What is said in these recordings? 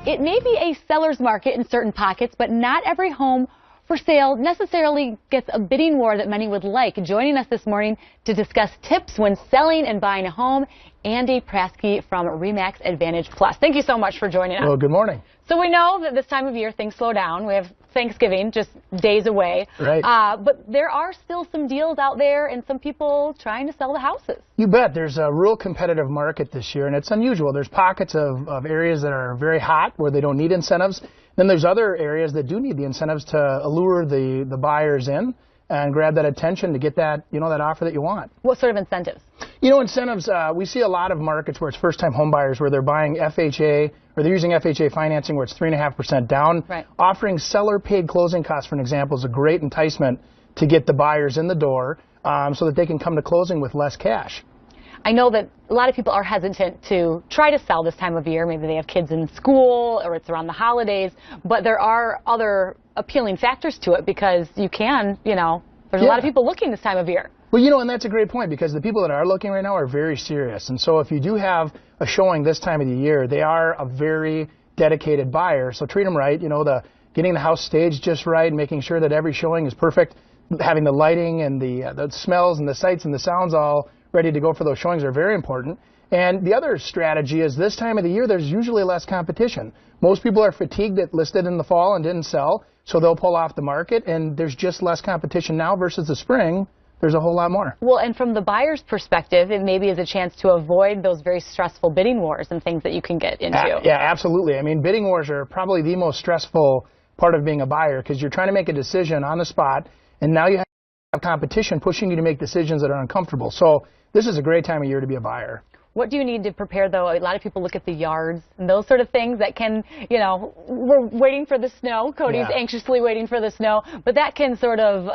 It may be a seller's market in certain pockets, but not every home for sale necessarily gets a bidding war that many would like. Joining us this morning to discuss tips when selling and buying a home, Andy Prasky from RE/MAX Advantaeg Plus. Thank you so much for joining us. Well, good morning. So we know that this time of year things slow down. We have Thanksgiving just days away. Right. But there are still some deals out there and some people trying to sell the houses. You bet. There's a real competitive market this year, and it's unusual. There's pockets of areas that are very hot where they don't need incentives. Then there's other areas that do need the incentives to allure the buyers in and grab that attention to get that, that offer that you want. What sort of incentives? Incentives, we see a lot of markets where it's first-time home buyers where they're buying FHA or they're using FHA financing where it's 3.5% down. Right. Offering seller-paid closing costs, for an example, is a great enticement to get the buyers in the door so that they can come to closing with less cash. I know that a lot of people are hesitant to try to sell this time of year. Maybe they have kids in school or it's around the holidays, but there are other appealing factors to it because you can, there's a lot of people looking this time of year. Well, and that's a great point because the people that are looking right now are very serious. And so if you do have a showing this time of the year, they are a very dedicated buyer. So treat them right, getting the house staged just right, making sure that every showing is perfect, having the lighting and the smells and the sights and the sounds all ready to go for those showings are very important. And the other strategy is this time of the year, there's usually less competition. Most people are fatigued that listed in the fall and didn't sell, so they'll pull off the market, and there's just less competition now versus the spring. There's a whole lot more. Well, and from the buyer's perspective, it maybe is a chance to avoid those very stressful bidding wars and things that you can get into. Yeah, absolutely. I mean, bidding wars are probably the most stressful part of being a buyer because you're trying to make a decision on the spot, and now you have competition pushing you to make decisions that are uncomfortable. So this is a great time of year to be a buyer. What do you need to prepare, though? A lot of people look at the yards and those sort of things that can, we're waiting for the snow. Cody's anxiously waiting for the snow, but that can sort of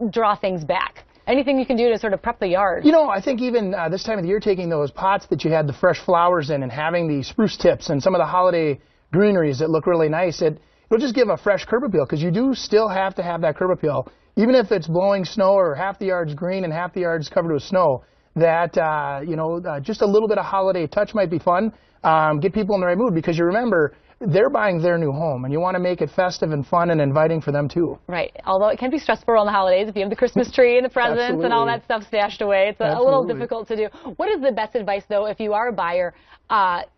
draw things back. Anything you can do to sort of prep the yard? I think even this time of the year, taking those pots that you had the fresh flowers in and having the spruce tips and some of the holiday greeneries that look really nice, it'll just give a fresh curb appeal because you do still have to have that curb appeal. Even if it's blowing snow or half the yard's green and half the yard's covered with snow, that, just a little bit of holiday touch might be fun. Get people in the right mood because you remember, they're buying their new home, and you want to make it festive and fun and inviting for them, too. Right. Although it can be stressful around the holidays if you have the Christmas tree and the presents and all that stuff stashed away. It's a little difficult to do. What is the best advice, though, if you are a buyer?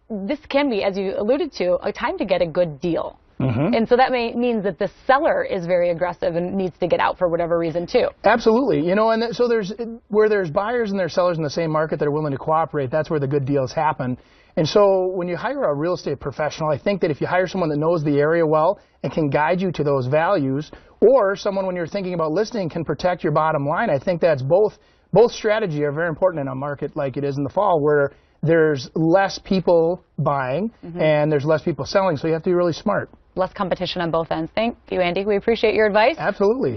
This can be, as you alluded to, a time to get a good deal. Mm-hmm. And so that means that the seller is very aggressive and needs to get out for whatever reason, too. Absolutely. And so where there's buyers and there's sellers in the same market that are willing to cooperate, that's where the good deals happen. And so when you hire a real estate professional, I think that if you hire someone that knows the area well and can guide you to those values, or someone when you're thinking about listing can protect your bottom line, I think that's both strategy are very important in a market like it is in the fall where there's less people buying and there's less people selling, so you have to be really smart. Less competition on both ends. Thank you, Andy. We appreciate your advice. Absolutely.